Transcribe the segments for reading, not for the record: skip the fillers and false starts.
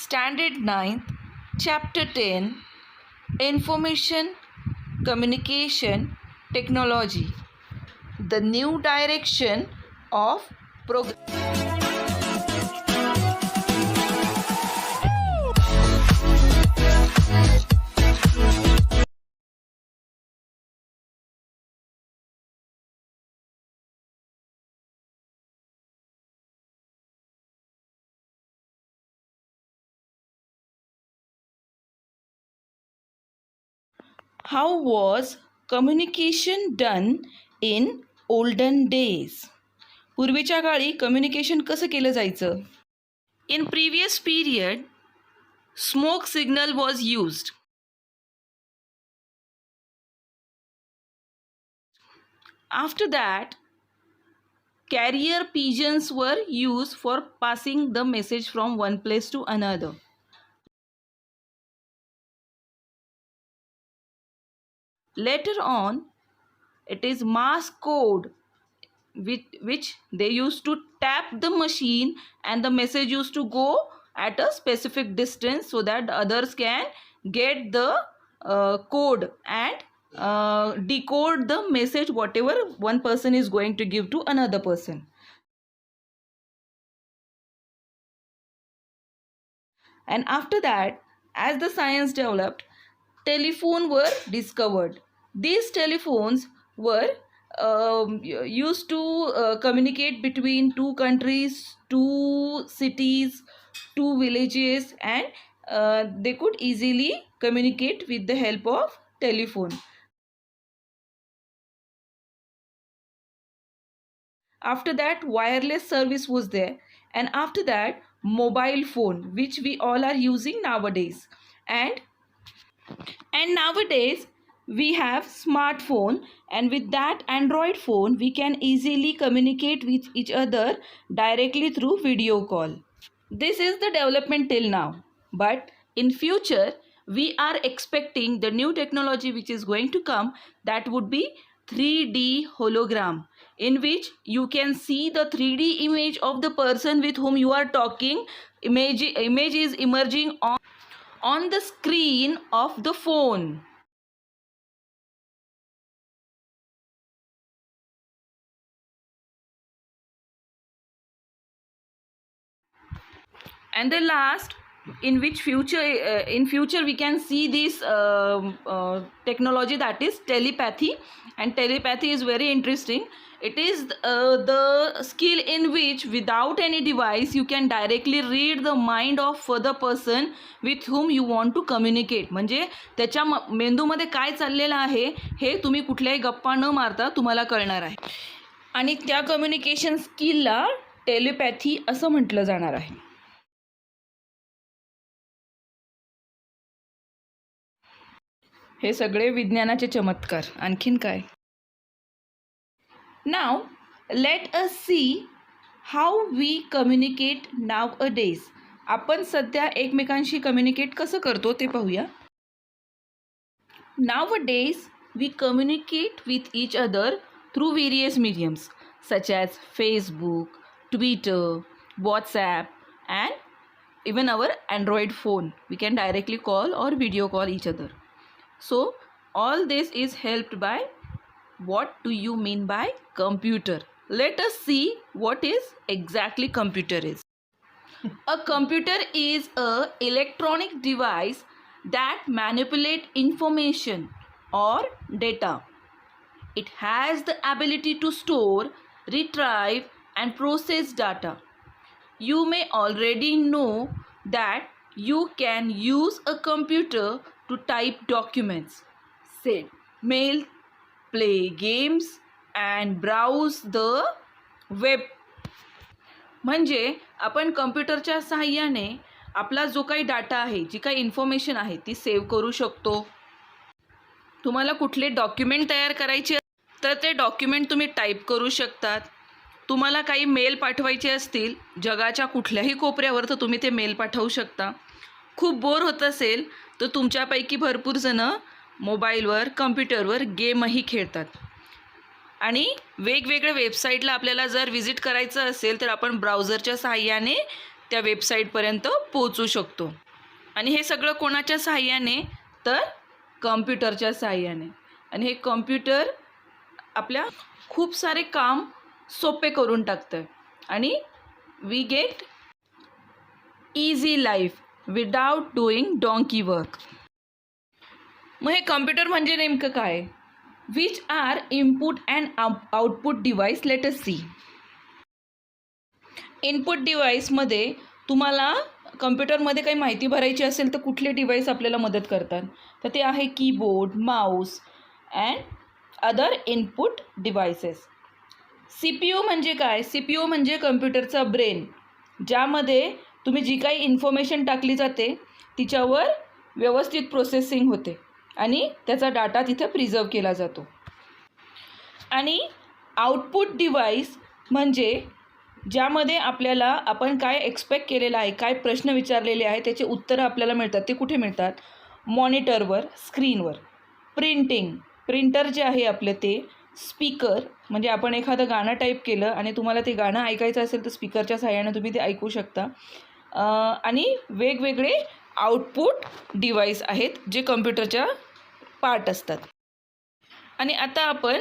Standard 9th, Chapter 10, Information Communication Technology, the new direction of progress. How was communication done in olden days? पूर्वीच्या काळी communication कसं केलं जायचं? In previous period, smoke signal was used. After that, carrier pigeons were used for passing the message from one place to another. Later on, it is Morse code which they used to tap the machine and the message used to go at a specific distance so that others can get the code and decode the message whatever one person is going to give to another person. And after that, as the science developed, telephone were discovered. These telephones were used to communicate between two countries, two cities, two villages, and they could easily communicate with the help of telephone. After that, wireless service was there, and after that, mobile phone, which we all are using nowadays. And nowadays we have smartphone, and with that Android phone we can easily communicate with each other directly through video call. This is the development till now, but in future we are expecting the new technology which is going to come, that would be 3D hologram, in which you can see the 3D image of the person with whom you are talking. Image is emerging on the screen of the phone. And the last, in future we can see this technology, that is telepathy. And telepathy is very interesting. It is the skill in which without any device you can directly read the mind of the person with whom you want to communicate. म्हणजे त्याच्या मेंदूमध्ये काय चाललेलं आहे हे तुम्ही कुठल्याही गप्पा न मारता तुम्हाला कळणार आहे. आणि त्या कम्युनिकेशन स्किलला टेलिपॅथी असं म्हटलं जाणार आहे. हे सगळे विज्ञानाचे चमत्कार. आणखीन काय? Now let us see how we communicate nowadays. आपण सध्या एकमेकांशी कम्युनिकेट कसं करतो ते पाहूया. Nowadays we communicate with each other through various mediums such as Facebook, Twitter, WhatsApp, and even our Android phone. We can directly call or video call each other. So all this is helped by, what do you mean by computer? Let us see what is exactly computer is. A computer is a electronic device that manipulate information or data. It has the ability to store, retrieve, and process data. You may already know that you can use a computer to type documents, send mail, play games, and browse the web. म्हणजे आपण कम्प्युटरच्या सहाय्याने आपला जो काही data आहे, जी काही information आहे ती सेव्ह करू शकतो. तुम्हाला कुठले डॉक्युमेंट तयार करायचे तर ते डॉक्युमेंट तुम्ही टाईप करू शकतात. तुम्हाला काही मेल पाठवायचे असतील जगाच्या कुठल्याही कोपऱ्यावर तर तुम्ही ते मेल पाठवू शकता. खूप बोर होत असेल तर तुमच्यापैकी भरपूर जण मोबाईलवर, कम्प्युटरवर गेमही खेळतात. आणि वेगवेगळ्या वेबसाईटला आपल्याला जर व्हिजिट करायचं असेल तर आपण ब्राउझरच्या सहाय्याने त्या वेबसाईटपर्यंत पोहोचू शकतो. आणि हे सगळं कोणाच्या सहाय्याने, तर कॉम्प्युटरच्या सहाय्याने. आणि हे कॉम्प्युटर आपल्या खूप सारे काम सोपे करून टाकतं आणि we get easy life without doing donkey work. मग हे कॉम्प्युटर म्हणजे नेमकं काय? Which are input and output device. Let us see. Input डिव्हाइसमध्ये तुम्हाला कम्प्युटरमध्ये काही माहिती भरायची असेल तर कुठले डिव्हाइस आपल्याला मदत करतात? तर ते आहे keyboard, mouse and other input devices. C P U म्हणजे काय? सी पी यू म्हणजे कम्प्युटरचा ब्रेन, ज्यामध्ये तुम्ही जी काही इन्फॉर्मेशन टाकली जाते तिच्यावर व्यवस्थित प्रोसेसिंग होते आणि त्याचा डाटा तिथे प्रिझर्व केला जातो. आणि आउटपुट डिव्हाइस म्हणजे ज्यामध्ये आपल्याला आपण काय एक्सपेक्ट केलेलं आहे, काय प्रश्न विचारलेले आहे त्याचे उत्तरं आपल्याला मिळतात. ते कुठे मिळतात? मॉनिटरवर, स्क्रीनवर. प्रिंटर जे आहे आपलं ते. स्पीकर म्हणजे आपण एखादं गाणं टाईप केलं आणि तुम्हाला ते गाणं ऐकायचं असेल तर स्पीकरच्या सहाय्याने तुम्ही ते ऐकू शकता. आणि वेगवेगळे आउटपुट डिव्हाइस आहेत जे कम्प्युटरच्या पार्ट असतात. आणि आता आपण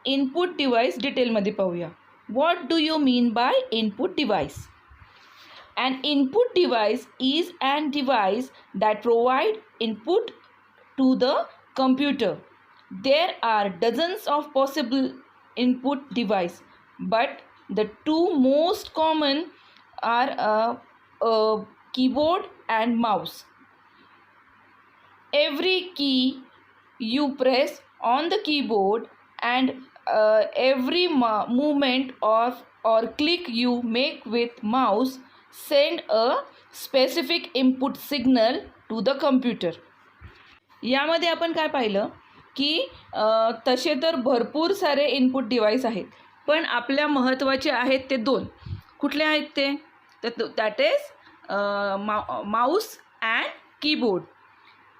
इनपुट डिव्हाइस डिटेलमध्ये पाहूया. What do you mean by input device? An input device is an device that provide input to the computer. There are dozens of possible input device, but the two most common are a keyboard and mouse. Every key you press on the keyboard and every movement of or click you make with mouse send a specific input signal to the computer. यामध्ये आपण काय पाहिलं की तसे तर भरपूर सारे input device आहेत, पण आपल्या महत्त्वाचे आहेत ते दोन. कुठले आहेत ते? तर that is mouse and keyboard.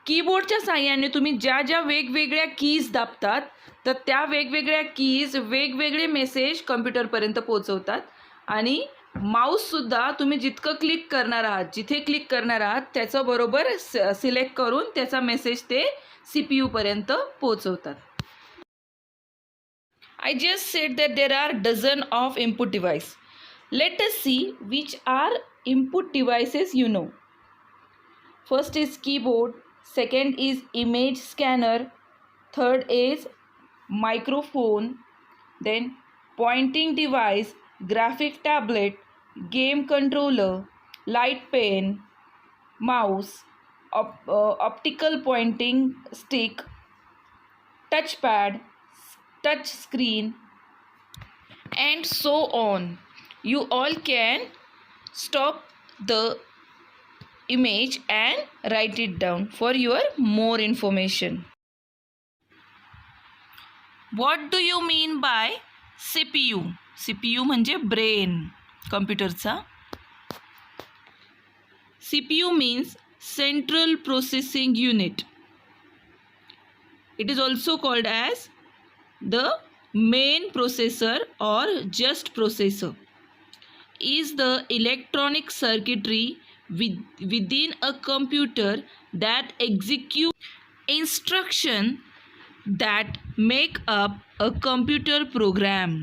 कीबोर्डच्या साहाय्याने तुम्ही ज्या ज्या वेगवेगळ्या कीज दाबतात तर त्या वेगवेगळ्या कीज वेगवेगळे मेसेज कम्प्युटरपर्यंत पोहोचवतात. आणि माऊससुद्धा तुम्ही जितकं क्लिक करणार आहात, जिथे क्लिक करणार आहात त्याचं बरोबर सिलेक्ट करून त्याचा मेसेज ते सी पी यूपर्यंत पोहोचवतात. I just said that there are dozen of input device. Let us see which are input devices you know. First is keyboard, second is image scanner, third is microphone, then pointing device, graphic tablet, game controller, light pen, mouse, optical pointing stick, touchpad, touch screen, and so on. You all can stop the image and write it down for your more information. What do you mean by CPU? CPU म्हणजे brain कम्प्युटरचा. CPU means Central Processing Unit. It is also called as the main processor or just processor. Is the electronic circuitry within a computer that execute instruction that make up a computer program.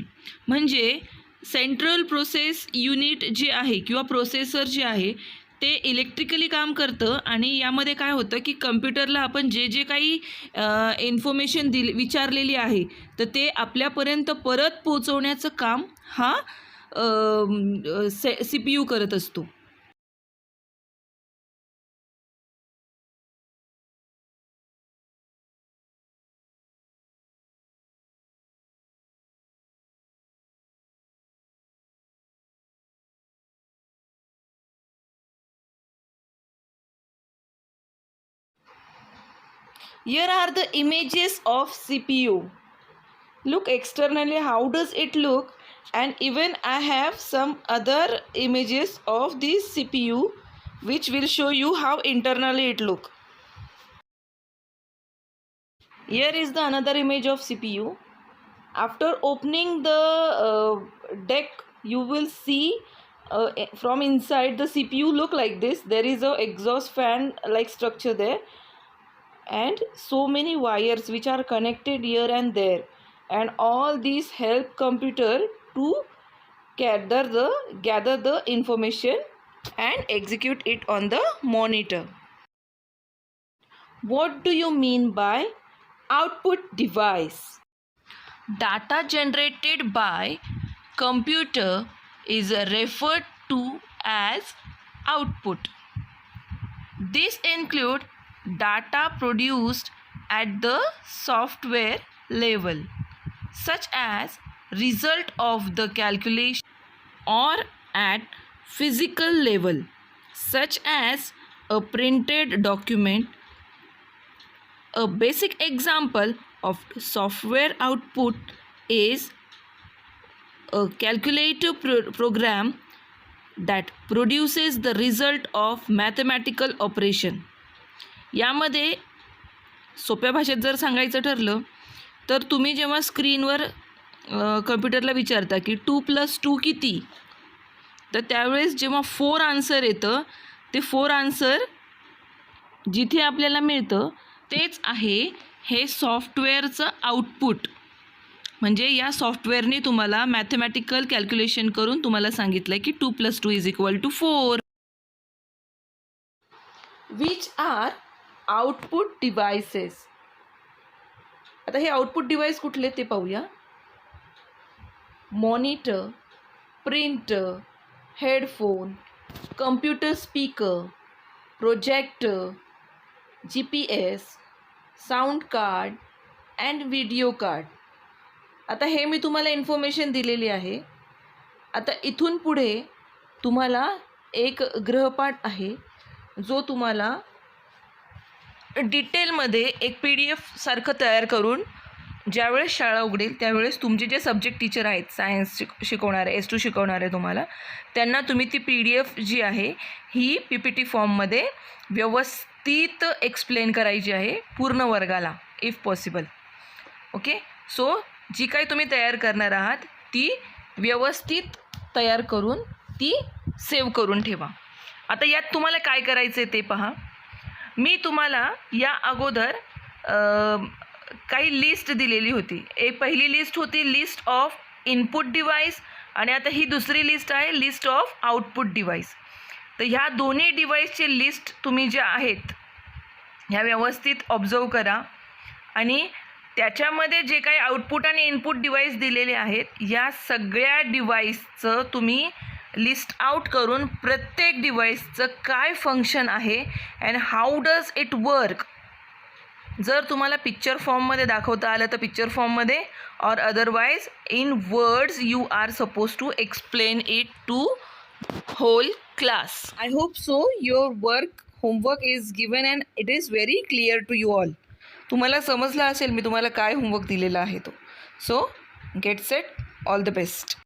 म्हणजे central process unit जे आहे किंवा processor जे आहे ते electrically काम करतं. आणि यामध्ये काय होतं की कम्प्युटरला आपण जे जे काही इन्फॉर्मेशन विचारलेली आहे तर ते आपल्यापर्यंत परत पोहोचवण्याचं काम हा सी पी यू करत असतो. Here are the images of CPU. Look externally how does it look, and even I have some other images of this CPU which will show you how internally it look. Here is the another image of CPU. After opening the deck you will see from inside the CPU look like this. There is a exhaust fan like structure there, and so many wires which are connected here and there, and all these help computer to gather the information and execute it on the monitor. What do you mean by output device? Data generated by computer is referred to as output. This includes data produced at the software level, such as result of the calculation, or at physical level, such as a printed document. A basic example of software output is a calculator program that produces the result of mathematical operation. यामध्ये सोप्या भाषेत जर सांगायचं ठरलं तर तुम्ही जेव्हा स्क्रीनवर कम्प्युटरला विचारता की 2 + 2 किती, तर त्यावेळेस जेव्हा 4 आन्सर येतं, ते 4 आन्सर जिथे आपल्याला मिळतं तेच आहे हे सॉफ्टवेअरचं आउटपुट. म्हणजे या सॉफ्टवेअरने तुम्हाला मॅथमॅटिकल कॅल्क्युलेशन करून तुम्हाला सांगितलं आहे की 2 + 2 = 4. Which are output devices. आता हे आउटपुट डिव्हाइस कुठले ते पाहूया. Monitor, printer, headphone, computer speaker, projector, GPS, sound card and video card. आता हे मी तुम्हाला इन्फॉर्मेशन दिलेली आहे. आता इथून पुढे तुम्हाला एक गृहपाठ आहे जो तुम्हाला डिटेलमध्ये एक PDF सारखं तयार करून ज्यावेळेस शाळा उघडेल त्यावेळेस तुमचे जे सब्जेक्ट टीचर आहेत, सायन्स शिकवणारे, S2 शिकवणारे तुम्हाला, त्यांना तुम्ही ती PDF जी आहे ही PPT फॉर्ममध्ये व्यवस्थित एक्सप्लेन करायची आहे पूर्ण वर्गाला इफ पॉसिबल. ओके, सो जी काही तुम्ही तयार करणार आहात ती व्यवस्थित तयार करून ती सेव्ह करून ठेवा. आता यात तुम्हाला काय करायचं आहे ते पहा. मी तुम्हाला या अगोदर काही लिस्ट दिलेली होती. एक पहिली लिस्ट होती लिस्ट ऑफ इनपुट डिव्हाइस, आणि आता ही दुसरी लिस्ट आहे लिस्ट ऑफ आउटपुट डिव्हाइस. तर ह्या दोन्ही डिव्हाइसचे लिस्ट तुम्ही ज्या आहेत ह्या व्यवस्थित ऑब्झर्व करा, आणि त्याच्यामध्ये जे काही आउटपुट आणि इनपुट डिव्हाइस दिलेले आहेत या सगळ्या डिव्हाइसचं तुम्ही लिस्ट आउट करून प्रत्येक डिव्हाइसचं काय फंक्शन आहे and how does it work, जर तुम्हाला पिक्चर फॉर्ममध्ये दाखवता आलं तर पिक्चर फॉर्ममध्ये, और otherwise in words you are suppose to explain it to whole class. I hope so your homework is given and it is very clear to you all. तुम्हाला समजला असेल मी तुम्हाला काय होमवर्क दिलेला आहे तो. सो get set, all the best.